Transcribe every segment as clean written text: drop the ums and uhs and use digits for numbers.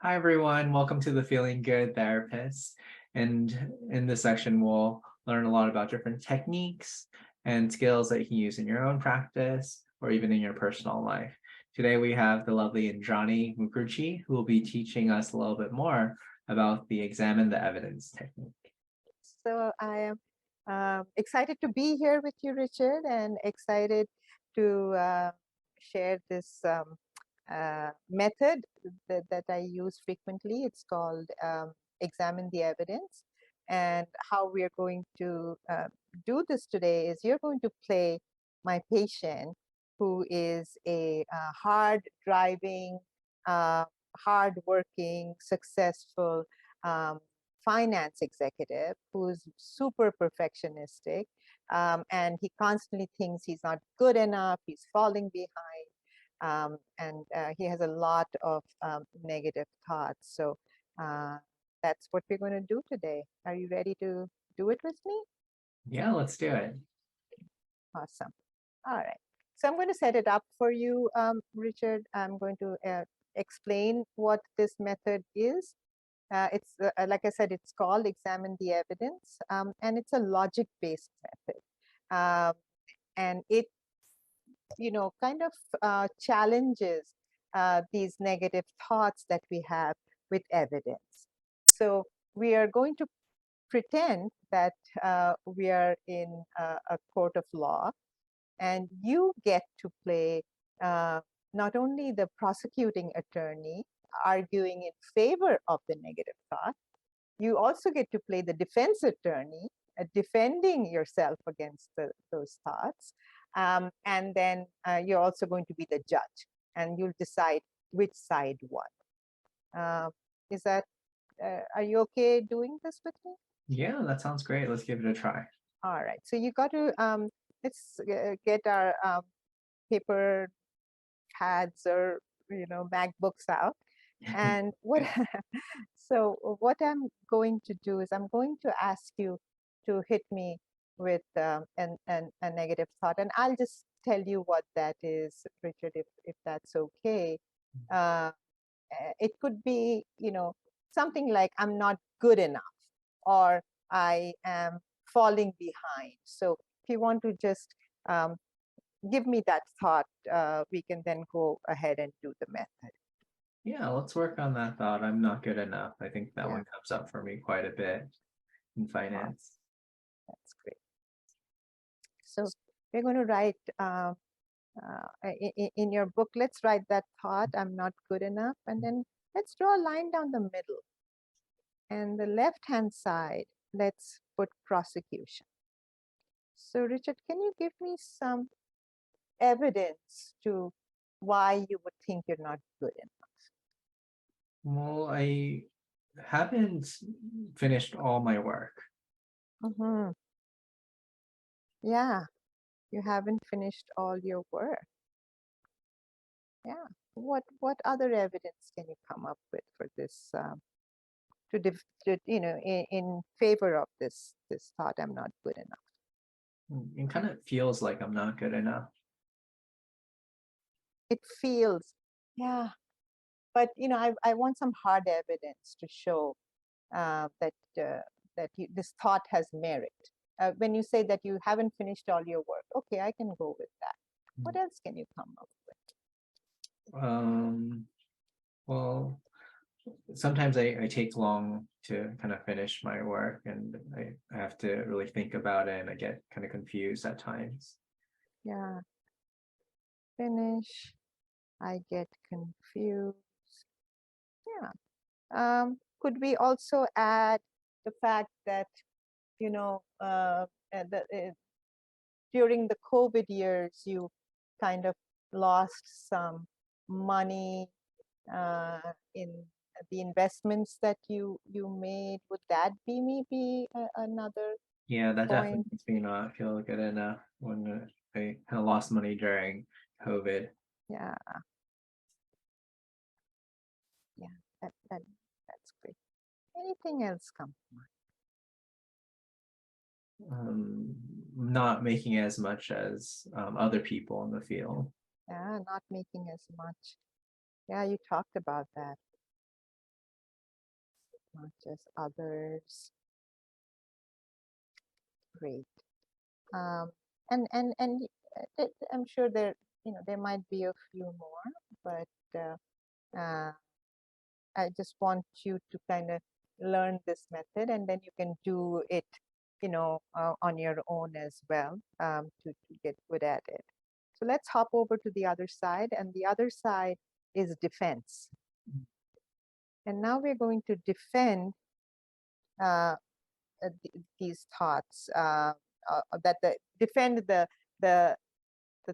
Hi, everyone. Welcome to the Feeling Good Therapist. And in this section, we'll learn a lot about different techniques and skills that you can use in your own practice or even in your personal life. Today, we have the lovely Indrani Mookerjee, who will be teaching us a little bit more about the examine the evidence technique. So I am excited to be here with you, Richard, and excited to share this method that I use frequently. It's called examine the evidence. And how we are going to do this today is you're going to play my patient who is a hard driving, hard-working, successful finance executive who's super perfectionistic, and he constantly thinks he's not good enough, he's falling behind, and he has a lot of negative thoughts. So that's what we're going to do today. Are you ready to do it with me? Yeah, let's do it. Awesome. All right. So I'm going to set it up for you, Richard. I'm going to explain what this method is. It's like I said, it's called examine the evidence, and it's a logic-based method, and it, kind of challenges these negative thoughts that we have with evidence. So we are going to pretend that we are in a court of law, and you get to play not only the prosecuting attorney arguing in favor of the negative thought, you also get to play the defense attorney defending yourself against those thoughts. And then you're also going to be the judge, and you'll decide which side won. Is that, are you okay doing this with me? Yeah, that sounds great. Let's give it a try. All right, so you got to, let's get our paper pads or MacBooks out. And what so what I'm going to do is I'm going to ask you to hit me with a negative thought, and I'll just tell you what that is, Richard, if that's okay. It could be, something like I'm not good enough, or I am falling behind. So if you want to just give me that thought, we can then go ahead and do the method. Yeah, let's work on that thought. I'm not good enough. I think that Yeah, one comes up for me quite a bit in finance. that's great. So we're going to write in your book, let's write that thought, I'm not good enough. And then let's draw a line down the middle. And the left-hand side, let's put prosecution. So Richard, can you give me some evidence to why you would think you're not good enough? Well, I haven't finished all my work. Mm-hmm. Yeah, you haven't finished all your work. Yeah. What other evidence can you come up with for this in favor of this thought, I'm not good enough? It kind of feels like I'm not good enough. It feels, yeah, but I want some hard evidence to show that this thought has merit. When you say that you haven't finished all your work, okay, I can go with that. What else can you come up with? Well, sometimes I take long to kind of finish my work, and I have to really think about it, and I get kind of confused at times. Yeah, finish, I get confused. Yeah. Could we also add the fact that, during the COVID years, you kind of lost some money in the investments that you made? Would that be maybe another Yeah, that definitely point? makes me not feel good enough when I kind of lost money during COVID. Yeah, yeah, that's great. Anything else come to mind? Not making as much as other people in the field. Yeah, not making as much. Yeah, you talked about that. not just others. Great. And I'm sure there, there might be a few more, but I just want you to kind of learn this method, and then you can do it, on your own as well, to get good at it. So let's hop over to the other side, and the other side is defense. And now we're going to defend these thoughts, defend the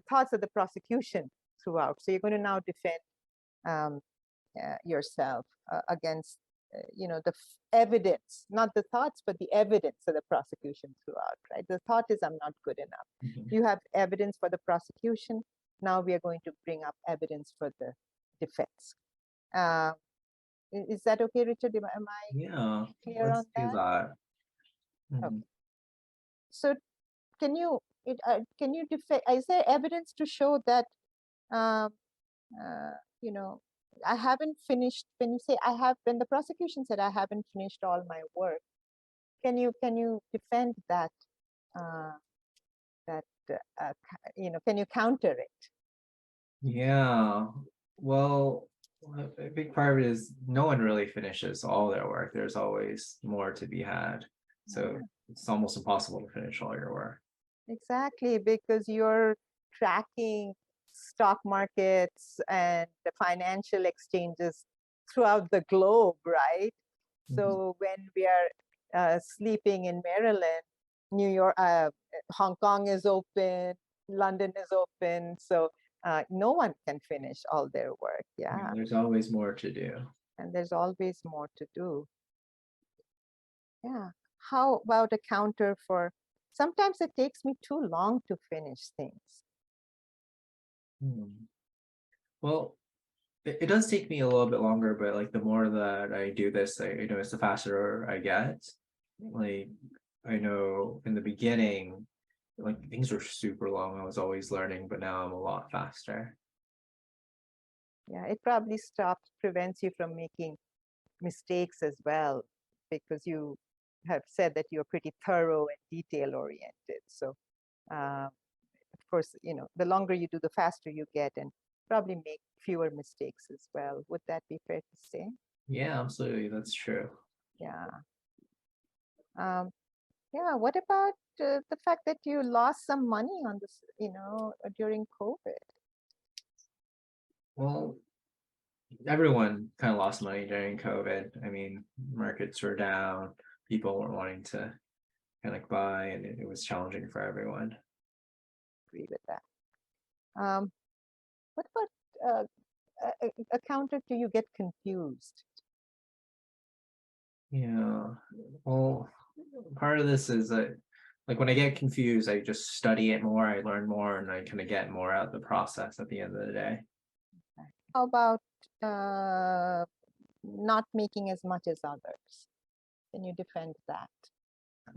thoughts of the prosecution throughout. So you're going to now defend yourself against, the evidence, not the thoughts, but the evidence of the prosecution throughout, right? The thought is, I'm not good enough. You have evidence for the prosecution. Now we are going to bring up evidence for the defense. Is that okay, Richard? Am I clear on that? Do that. Okay. So can you defend? Is there evidence to show that I haven't finished? When you say when the prosecution said I haven't finished all my work, can you defend that? Can you counter it? Yeah. Well, a big part of it is no one really finishes all their work. There's always more to be had. So it's almost impossible to finish all your work. Exactly, because you're tracking stock markets and the financial exchanges throughout the globe, right? So when we are sleeping in Maryland, New York, Hong Kong is open, London is open. So no one can finish all their work. Yeah. There's always more to do. And there's always more to do. Yeah. How about a counter for, sometimes it takes me too long to finish things. Well, it does take me a little bit longer, but like the more that I do this, I notice the faster I get. Like I know in the beginning, like things were super long. I was always learning, but now I'm a lot faster. Yeah, it probably prevents you from making mistakes as well, because you have said that you're pretty thorough and detail oriented. So of course, the longer you do, the faster you get, and probably make fewer mistakes as well. Would that be fair to say? Yeah, absolutely. That's true. Yeah. Yeah. What about the fact that you lost some money on this, during COVID? Well, everyone kind of lost money during COVID. I mean, markets were down. People weren't wanting to kind of buy, and it was challenging for everyone. Agree with that. What about a counter to you get confused? Yeah. Well, part of this is that like when I get confused, I just study it more, I learn more, and I kind of get more out of the process at the end of the day. How about not making as much as others? Can you defend that?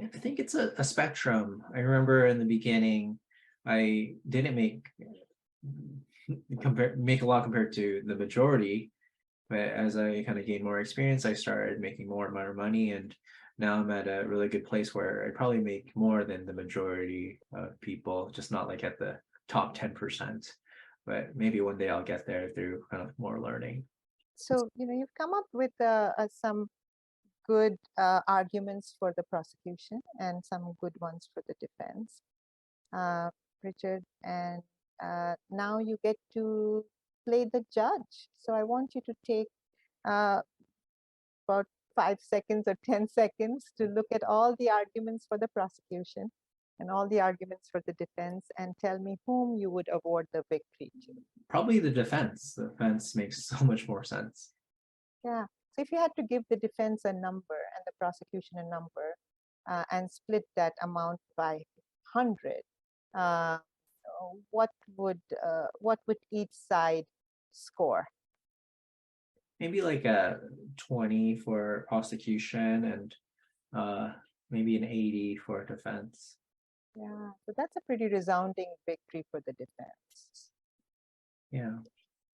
I think it's a spectrum. I remember in the beginning, I didn't make a lot compared to the majority, but as I kind of gained more experience, I started making more and more money, and now I'm at a really good place where I probably make more than the majority of people, just not like at the top 10%. But maybe one day I'll get there through kind of more learning. So, you've come up with some good arguments for the prosecution and some good ones for the defense, Richard, and now you get to play the judge. So I want you to take about 5 seconds or 10 seconds to look at all the arguments for the prosecution and all the arguments for the defense, and tell me whom you would award the victory to. Probably the defense. The defense makes so much more sense. Yeah. So if you had to give the defense a number and the prosecution a number, and split that amount by 100, what would each side score? Maybe like a 20 for prosecution and maybe an 80 for defense. Yeah, so that's a pretty resounding victory for the defense. Yeah.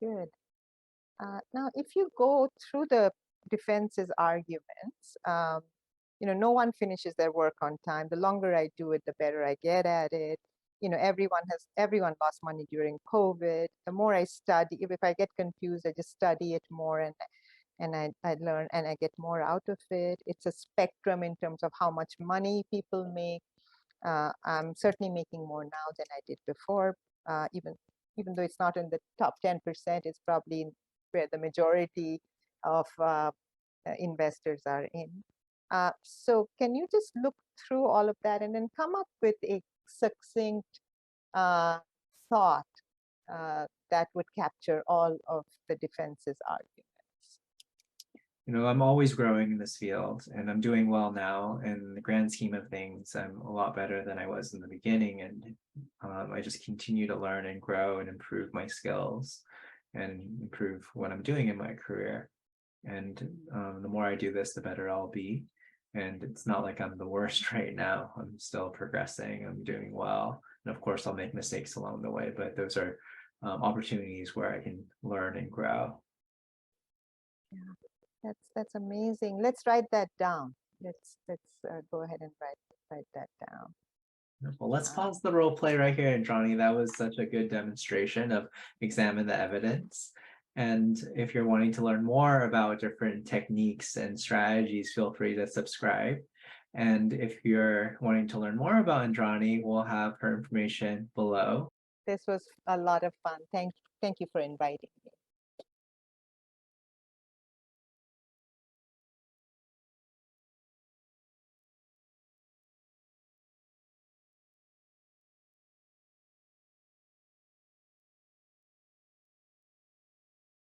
Good. Now, if you go through the defense's arguments, no one finishes their work on time. The longer I do it, the better I get at it. Everyone lost money during COVID. The more I study, if I get confused, I just study it more, and I learn and I get more out of it. It's a spectrum in terms of how much money people make. I'm certainly making more now than I did before, even though it's not in the top 10%, it's probably where the majority of investors are in. So can you just look through all of that and then come up with a succinct thought that would capture all of the defense's arguments? I'm always growing in this field, and I'm doing well now. In the grand scheme of things, I'm a lot better than I was in the beginning, and I just continue to learn and grow and improve my skills and improve what I'm doing in my career. And the more I do this, the better I'll be. And it's not like I'm the worst right now. I'm still progressing. I'm doing well. And of course, I'll make mistakes along the way, but those are opportunities where I can learn and grow. Yeah, that's amazing. Let's write that down. Let's go ahead and write that down. Well, let's pause the role play right here, Indrani. That was such a good demonstration of examine the evidence. And if you're wanting to learn more about different techniques and strategies, feel free to subscribe. And if you're wanting to learn more about Indrani, we'll have her information below. This was a lot of fun. Thank you for inviting me.